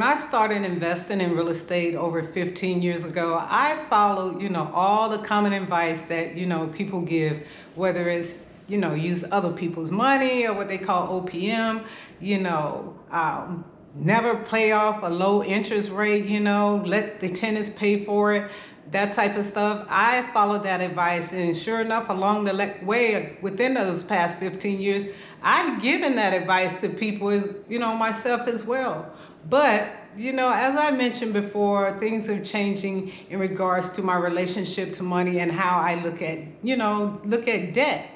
I started investing in real estate over 15 years ago, I followed, all the common advice that, people give, whether it's, use other people's money or what they call OPM, never play off a low interest rate, let the tenants pay for it, that type of stuff. I followed that advice, and sure enough, along the way, within those past 15 years, I've given that advice to people, myself as well. But, as I mentioned before, things are changing in regards to my relationship to money and how I look at debt.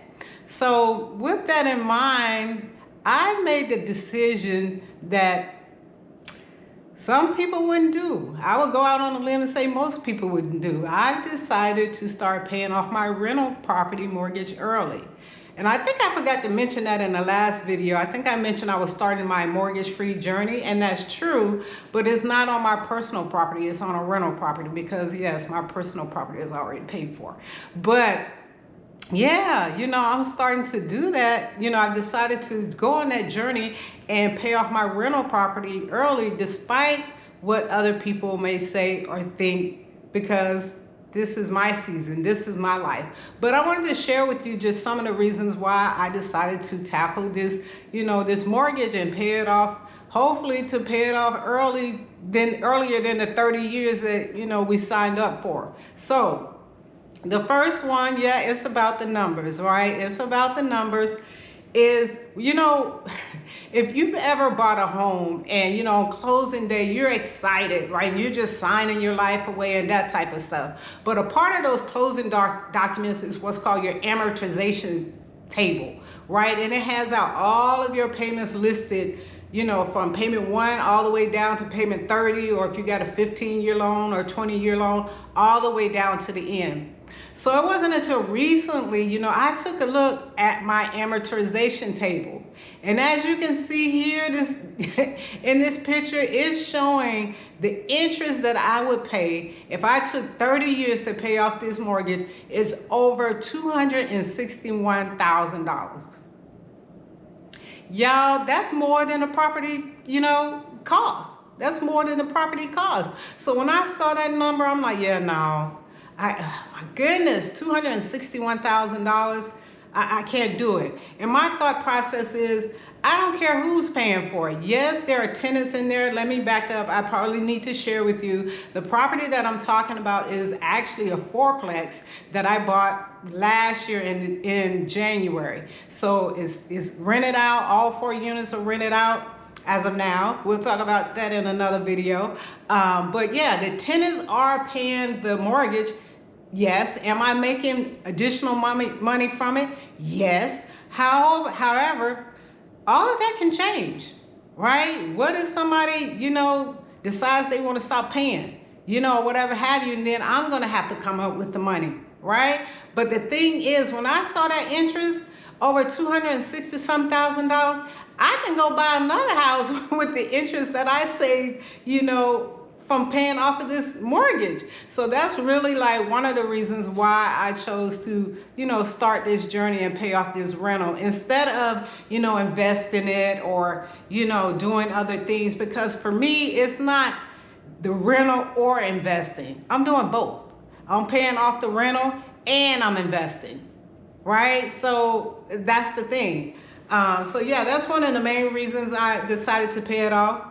So with that in mind, I made the decision that some people wouldn't do. I would go out on a limb and say most people wouldn't do. I decided to start paying off my rental property mortgage early. And I think I forgot to mention that in the last video. I think I mentioned I was starting my mortgage-free journey, and that's true, but it's not on my personal property. It's on a rental property because, yes, my personal property is already paid for. But yeah, I'm starting to do that. I've decided to go on that journey and pay off my rental property early, despite what other people may say or think, because this is my season, this is my life. But I wanted to share with you just some of the reasons why I decided to tackle this, this mortgage and pay it off, hopefully to pay it off earlier than the 30 years that, we signed up for. So the first one, yeah, it's about the numbers, right? It's about the numbers. Is, if you've ever bought a home and, on closing day, you're excited, right? And you're just signing your life away and that type of stuff. But a part of those closing documents is what's called your amortization table, right? And it has out all of your payments listed, from payment 1 all the way down to payment 30, or if you got a 15-year loan or 20-year loan, all the way down to the end. So it wasn't until recently, I took a look at my amortization table. And as you can see here, this in this picture is showing the interest that I would pay if I took 30 years to pay off this mortgage is over $261,000. Y'all, that's more than a property, cost. That's more than the property cost. So when I saw that number, I'm like, yeah, no. My goodness, $261,000. I can't do it. And my thought process is, I don't care who's paying for it. Yes, there are tenants in there. Let me back up. I probably need to share with you. The property that I'm talking about is actually a fourplex that I bought last year in January. So it's rented out. All 4 units are rented out as of now. We'll talk about that in another video. But yeah, the tenants are paying the mortgage. Yes. Am I making additional money from it? Yes. However, all of that can change, right? What if somebody, decides they want to stop paying, whatever have you, and then I'm going to have to come up with the money, right? But the thing is, when I saw that interest over $260,000, I can go buy another house with the interest that I saved, from paying off of this mortgage. So that's really like one of the reasons why I chose to, start this journey and pay off this rental instead of, investing it or, doing other things. Because for me, it's not the rental or investing. I'm doing both. I'm paying off the rental and I'm investing, right? So that's the thing. So yeah, that's one of the main reasons I decided to pay it off.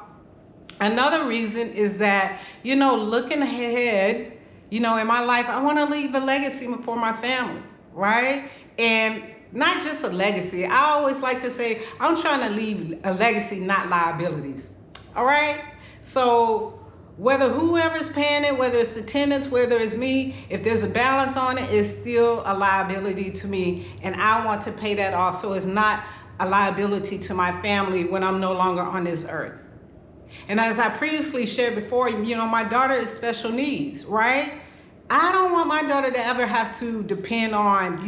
Another reason is that, looking ahead, in my life, I want to leave a legacy for my family, right? And not just a legacy. I always like to say, I'm trying to leave a legacy, not liabilities, all right? So whether whoever's paying it, whether it's the tenants, whether it's me, if there's a balance on it, it's still a liability to me. And I want to pay that off so it's not a liability to my family when I'm no longer on this earth. And as I previously shared before, my daughter is special needs, right? I don't want my daughter to ever have to depend on,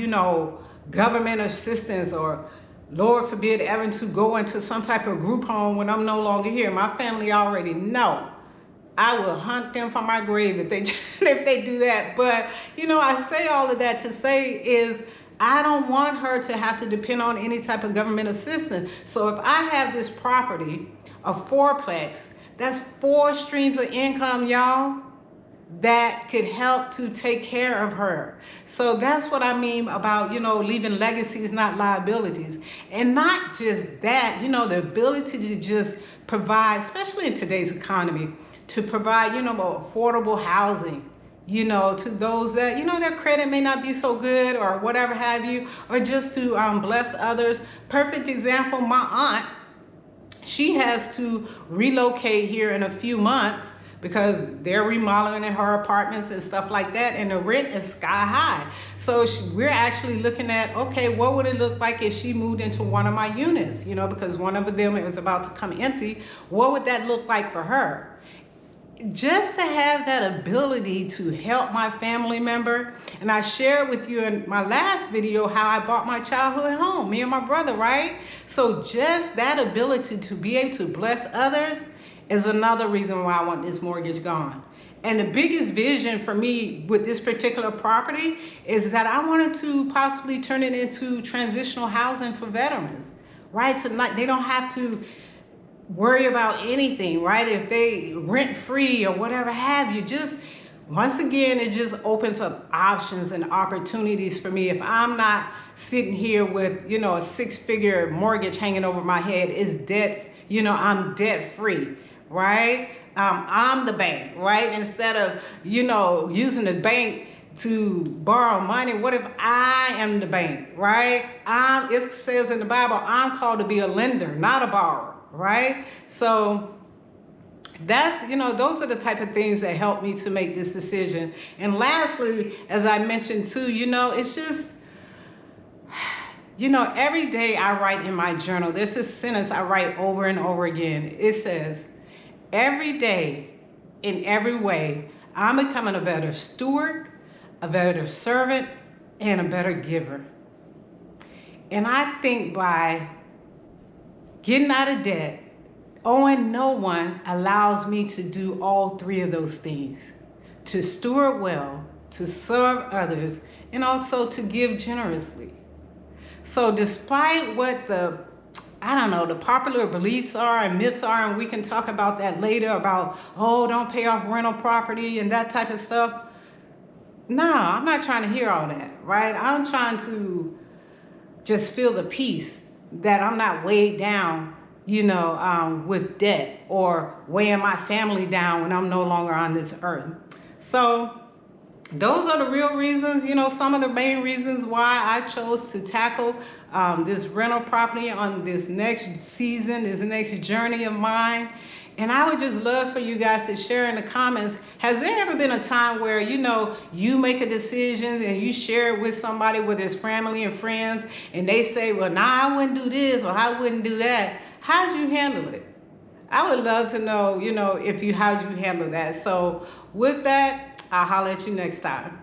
government assistance or, Lord forbid, ever to go into some type of group home when I'm no longer here. My family already know. I will hunt them from my grave if they do that. But, I say all of that to say is, I don't want her to have to depend on any type of government assistance. So if I have this property, a fourplex, That's 4 streams of income, y'all, that could help to take care of her. So that's what I mean about, leaving legacies, not liabilities. And not just that, the ability to just provide, especially in today's economy, to provide, more affordable housing, to those that, their credit may not be so good or whatever have you, or just to bless others. Perfect example, my aunt, she has to relocate here in a few months because they're remodeling in her apartments and stuff like that, and the rent is sky high. So we're actually looking at, okay, what would it look like if she moved into one of my units, because one of them is about to come empty. What would that look like for her? Just to have that ability to help my family member. And I shared with you in my last video how I bought my childhood home, me and my brother, right? So just that ability to be able to bless others is another reason why I want this mortgage gone. And the biggest vision for me with this particular property is that I wanted to possibly turn it into transitional housing for veterans, right? So they don't have to worry about anything, right? If they rent free or whatever have you. Just once again, it just opens up options and opportunities for me. If I'm not sitting here with, a 6-figure mortgage hanging over my head, it's debt, I'm debt free, right? I'm the bank, right? Instead of, using the bank to borrow money, what if I am the bank, right? It says in the Bible, I'm called to be a lender, not a borrower, right? So that's, those are the type of things that help me to make this decision. And lastly, as I mentioned too, it's just, every day I write in my journal, there's this sentence I write over and over again. It says, every day, in every way, I'm becoming a better steward, a better servant, and a better giver. And I think by getting out of debt, owing no one, allows me to do all 3 of those things. To steward well, to serve others, and also to give generously. So despite what the popular beliefs are and myths are, and we can talk about that later about, don't pay off rental property and that type of stuff. No, I'm not trying to hear all that, right? I'm trying to just feel the peace that I'm not weighed down, with debt or weighing my family down when I'm no longer on this earth. So those are the real reasons, some of the main reasons why I chose to tackle this rental property on this next season, this next journey of mine. And I would just love for you guys to share in the comments, has there ever been a time where, you make a decision and you share it with somebody, whether it's family and friends, and they say, well, I wouldn't do this or I wouldn't do that. How'd you handle it? I would love to know, how'd you handle that. So with that, I'll holler at you next time.